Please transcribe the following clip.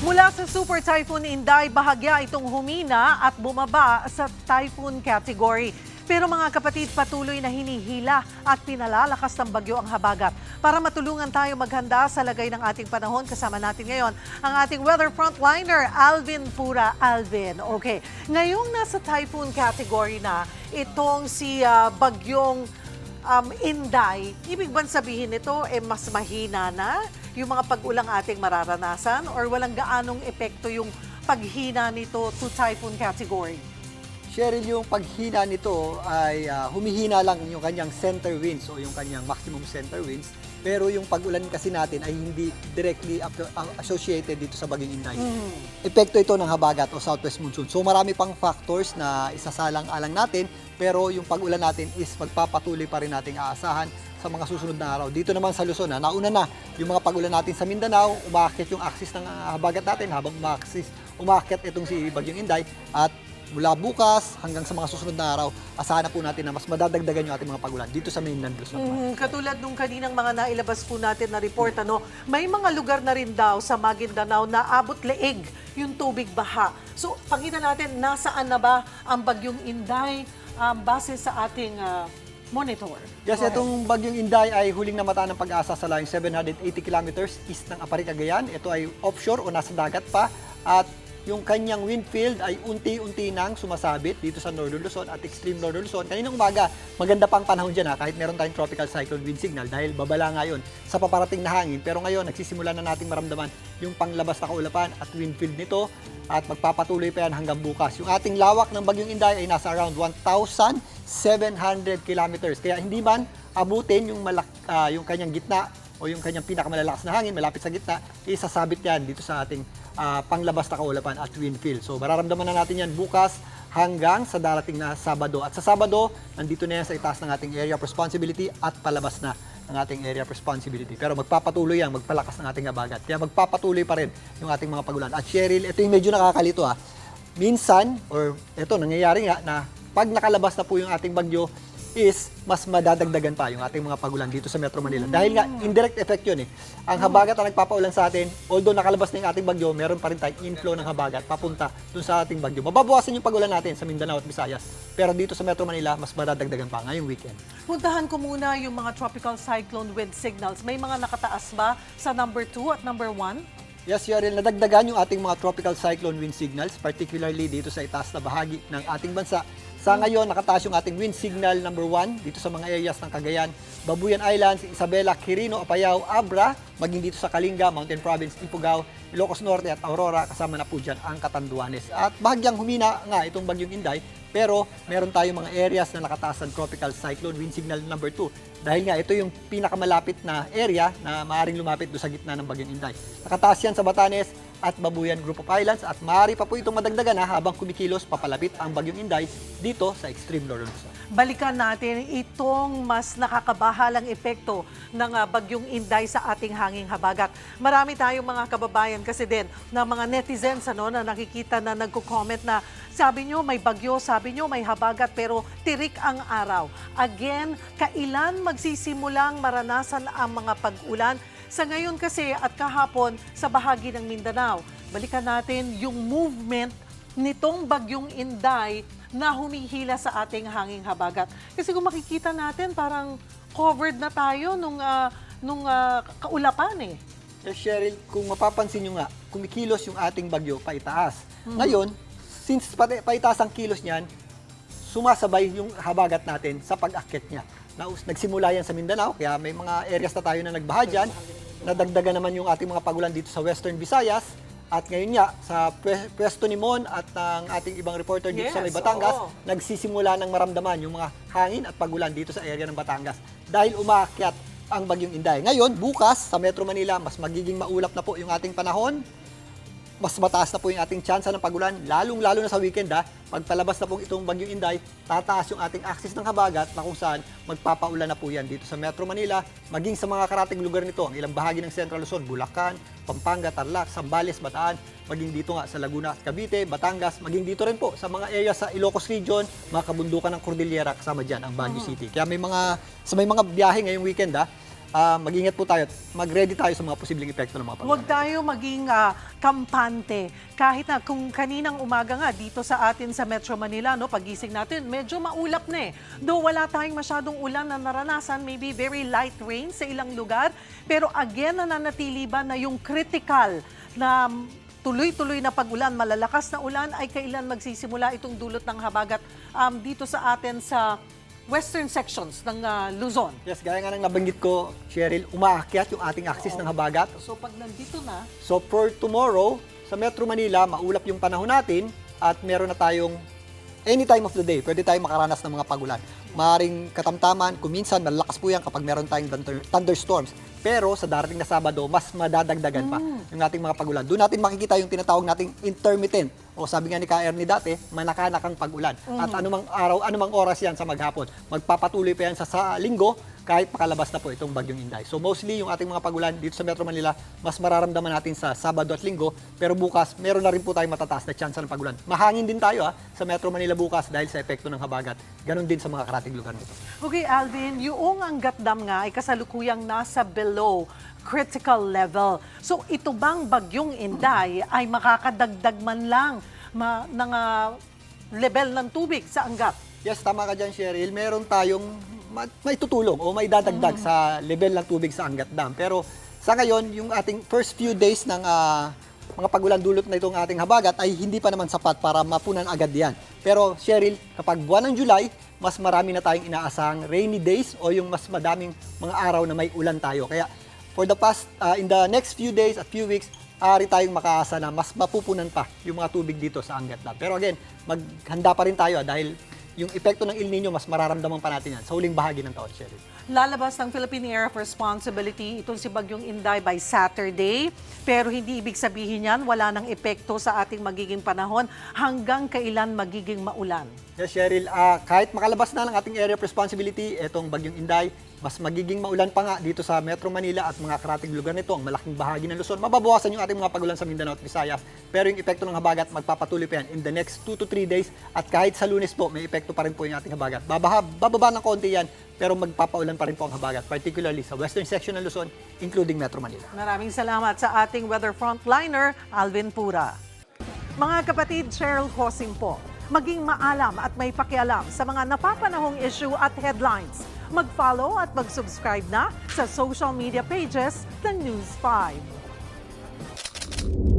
Mula sa Super Typhoon Inday, bahagya itong humina at bumaba sa typhoon category. Pero mga kapatid, patuloy na hinihila at pinalalakas ng bagyo ang habagat. Para matulungan tayo maghanda sa lagay ng ating panahon, kasama natin ngayon ang ating weather frontliner, Alvin Pura. Alvin, okay. Ngayong nasa typhoon category na itong si bagyong Inday, ibig bang sabihin nito mas mahina na yung mga pag-ulang ating mararanasan or walang gaanong epekto yung paghina nito to typhoon category? Cheryl, yung paghina nito ay humihina lang yung kanyang center winds o yung kanyang maximum center winds. Pero yung pag-ulan kasi natin ay hindi directly associated dito sa Bagyong Inday. Epekto ito ng habagat o southwest monsoon. So marami pang factors na isasalang-alang natin, pero yung pag-ulan natin is magpapatuloy pa rin nating aasahan sa mga susunod na araw. Dito naman sa Luzon, nauna na yung mga pag-ulan natin sa Mindanao, umakyat yung axis ng habagat natin habang umakyat itong si Bagyong Inday at mula bukas hanggang sa mga susunod na araw, asahan na po natin na mas madadagdagan yung ating mga pagulan dito sa mainland Luzon. Katulad nung kaninang mga nailabas po natin na report, may mga lugar na rin daw sa Maguindanao na abot leeg yung tubig baha. So, pakita natin, nasaan na ba ang Bagyong Inday base sa ating monitor? Yes, itong Bagyong Inday ay huling namataan ng pag-asa sa layong 780 kilometers east ng Aparit, Cagayan. Ito ay offshore o nasa dagat pa at yung kanyang wind field ay unti-unti nang sumasabit dito sa Northern Luzon at extreme Northern Luzon. Kaninang umaga, maganda pang panahon dyan kahit meron tayong tropical cyclone wind signal dahil babala ngayon sa paparating na hangin. Pero ngayon, nagsisimula na nating maramdaman yung panglabas na kaulapan at wind field nito at magpapatuloy pa yan hanggang bukas. Yung ating lawak ng Bagyong Inday ay nasa around 1,700 kilometers. Kaya hindi man abutin yung kanyang gitna o yung kanyang pinakamalalakas na hangin malapit sa gitna, isasabit yan dito sa ating panglabas na kaulapan at wind field. So mararamdaman na natin yan bukas hanggang sa darating na Sabado. At sa Sabado, nandito na yan sa itaas ng ating area of responsibility at palabas na ng ating area of responsibility. Pero magpapatuloy yan, magpalakas ng ating habagat. Kaya magpapatuloy pa rin yung ating mga pagulan. At Cheryl, ito yung medyo nakakalito Minsan, or ito nangyayari nga na pag nakalabas na po yung ating bagyo, is mas madadagdagan pa yung ating mga pagulan dito sa Metro Manila. Dahil nga, indirect effect yun Ang habagat ang nagpapaulan sa atin, although nakalabas na yung ating bagyo, meron pa rin tayong inflow ng habagat papunta dun sa ating bagyo. Mababawasan yung pagulan natin sa Mindanao at Visayas. Pero dito sa Metro Manila, mas madadagdagan pa ngayong weekend. Puntahan ko muna yung mga tropical cyclone wind signals. May mga nakataas ba sa number 2 at number 1? Yes, Yarel, nadagdagan yung ating mga tropical cyclone wind signals, particularly dito sa itaas na bahagi ng ating bansa. Sa ngayon, nakataas yung ating wind signal number 1 dito sa mga areas ng Cagayan, Babuyan Islands, Isabela, Quirino, Apayao, Abra, maging dito sa Kalinga, Mountain Province, Ifugao, Ilocos Norte at Aurora, kasama na po dyan ang Catanduanes. At bahagyang humina nga itong Bagyong Inday, pero meron tayong mga areas na nakataas ng tropical cyclone wind signal number 2. Dahil nga ito yung pinakamalapit na area na maaaring lumapit doon sa gitna ng Bagyong Inday. Nakataas yan sa Batanes at Babuyan Group of Islands at maaari pa po itong madagdagan habang kumikilos papalapit ang Bagyong Inday dito sa extreme Northern Luzon. Balikan natin itong mas nakakabahalang epekto ng Bagyong Inday sa ating hanging habagat. Marami tayong mga kababayan kasi din na mga netizens na nakikita na nagko-comment na sabi nyo may bagyo, sabi nyo may habagat pero tirik ang araw. Again, kailan magsisimulang maranasan ang mga pag-ulan? Sa ngayon kasi at kahapon sa bahagi ng Mindanao, balikan natin yung movement nitong Bagyong Inday na humihila sa ating hanging habagat. Kasi kung makikita natin, parang covered na tayo nung kaulapan Cheryl, kung mapapansin nyo nga, kumikilos yung ating bagyo paitaas. Ngayon, since paitaas ang kilos niyan, sumasabay yung habagat natin sa pag-akyat niya. Nagsimula yan sa Mindanao, kaya may mga areas na tayo na nagbaha dyan. Nadagdagan naman yung ating mga pagulan dito sa Western Visayas. At ngayon nga, sa pwesto ni Mon at ng ating ibang reporter dito sa may Batangas, nagsisimula ng maramdaman yung mga hangin at pagulan dito sa area ng Batangas. Dahil umaakyat ang Bagyong Inday. Ngayon, bukas sa Metro Manila, mas magiging maulap na po yung ating panahon. Mas mataas na po yung ating tsansa ng pagulan, lalong-lalo na sa weekend Pagpalabas na po itong Bagyong Inday, tataas yung ating axis ng habagat na kung saan magpapaulan na po yan dito sa Metro Manila, maging sa mga karating lugar nito, ang ilang bahagi ng Central Luzon, Bulacan, Pampanga, Tarlac, Zambales, Bataan, maging dito nga sa Laguna at Cavite, Batangas, maging dito rin po sa mga area sa Ilocos Region, mga kabundukan ng Cordillera, kasama dyan ang Baguio City. Kaya may mga biyahe ngayong weekend mag-ingat po tayo at mag-ready tayo sa mga posibleng epekto ng mga Huwag pag-ulan. tayo maging kampante. Kahit na kung kaninang umaga nga dito sa atin sa Metro Manila, no, pagising natin, medyo maulap na eh. Though wala tayong masyadong ulan na naranasan, maybe very light rain sa ilang lugar. Pero again, nananatili ba na yung critical na tuloy-tuloy na pag-ulan, malalakas na ulan, ay kailan magsisimula itong dulot ng habagat dito sa atin sa western sections ng Luzon? Yes, gaya nga ng nabanggit ko, Cheryl, umaakyat yung ating axis ng habagat. So pag nandito na, So for tomorrow, sa Metro Manila, maulap yung panahon natin at meron na tayong any time of the day, pwede tayong makaranas ng mga pagulan. Maaring katamtaman, kuminsan malalakas po yan kapag meron tayong thunderstorms. Pero sa darating na Sabado, mas madadagdagan pa yung ating mga pagulan. Doon natin makikita yung tinatawag nating intermittent. O sabi nga ni Ka Ernie dati, manakanakang pagulan. At anumang araw, anumang oras yan sa maghapon. Magpapatuloy pa yan sa linggo kahit pakalabas na po itong bagyong Inday. So mostly yung ating mga pagulan dito sa Metro Manila, mas mararamdaman natin sa Sabado at Linggo. Pero bukas, meron na rin po tayong matataas na tsansa ng pagulan. Mahangin din tayo sa Metro Manila bukas dahil sa epekto ng habagat. Ganon din sa mga karatig lugar nito. okay, Alvin, yung Angat Dam nga ay kasalukuyang nasa below critical level. So ito bang bagyong Inday ay makakadagdag man lang ng level ng tubig sa Angat? Yes, tama ka dyan, Cheryl. Meron tayong may tutulong o may dadagdag sa level ng tubig sa Angat Dam. Pero sa ngayon, yung ating first few days ng mga pagulan dulot na itong ating habagat ay hindi pa naman sapat para mapunan agad yan. Pero Cheryl, kapag buwan ng July, mas marami na tayong inaasahang rainy days o yung mas madaming mga araw na may ulan tayo. Kaya for the past, in the next few days at few weeks, ari tayong makaasa na mas mapupunan pa yung mga tubig dito sa Angat Dam. Pero again, maghanda pa rin tayo dahil yung epekto ng El Nino, mas mararamdaman pa natin yan sa huling bahagi ng taon, Cheryl. Lalabas ng Philippine Area of Responsibility itong si Bagyong Inday by Saturday. Pero hindi ibig sabihin yan, wala nang epekto sa ating magiging panahon hanggang kailan magiging maulan. Yes, Cheryl, kahit makalabas na ng ating area of responsibility, etong Bagyong Inday, mas magiging maulan pa nga dito sa Metro Manila at mga karatig lugar nito, ang malaking bahagi ng Luzon. Mababawasan yung ating mga pagulan sa Mindanao at Visayas. Pero yung epekto ng habagat, magpapatuloy pa yan in the next 2 to 3 days. At kahit sa Lunes po, may epekto pa rin po yung ating habagat. Bababa ng konti yan, pero magpapaulan pa rin po ang habagat, particularly sa western section ng Luzon, including Metro Manila. Maraming salamat sa ating weather frontliner, Alvin Pura. Mga kapatid, Cheryl Hosing po. Maging maalam at may pakialam sa mga napapanahong issue at headlines. Mag-follow at mag-subscribe na sa social media pages ng News 5.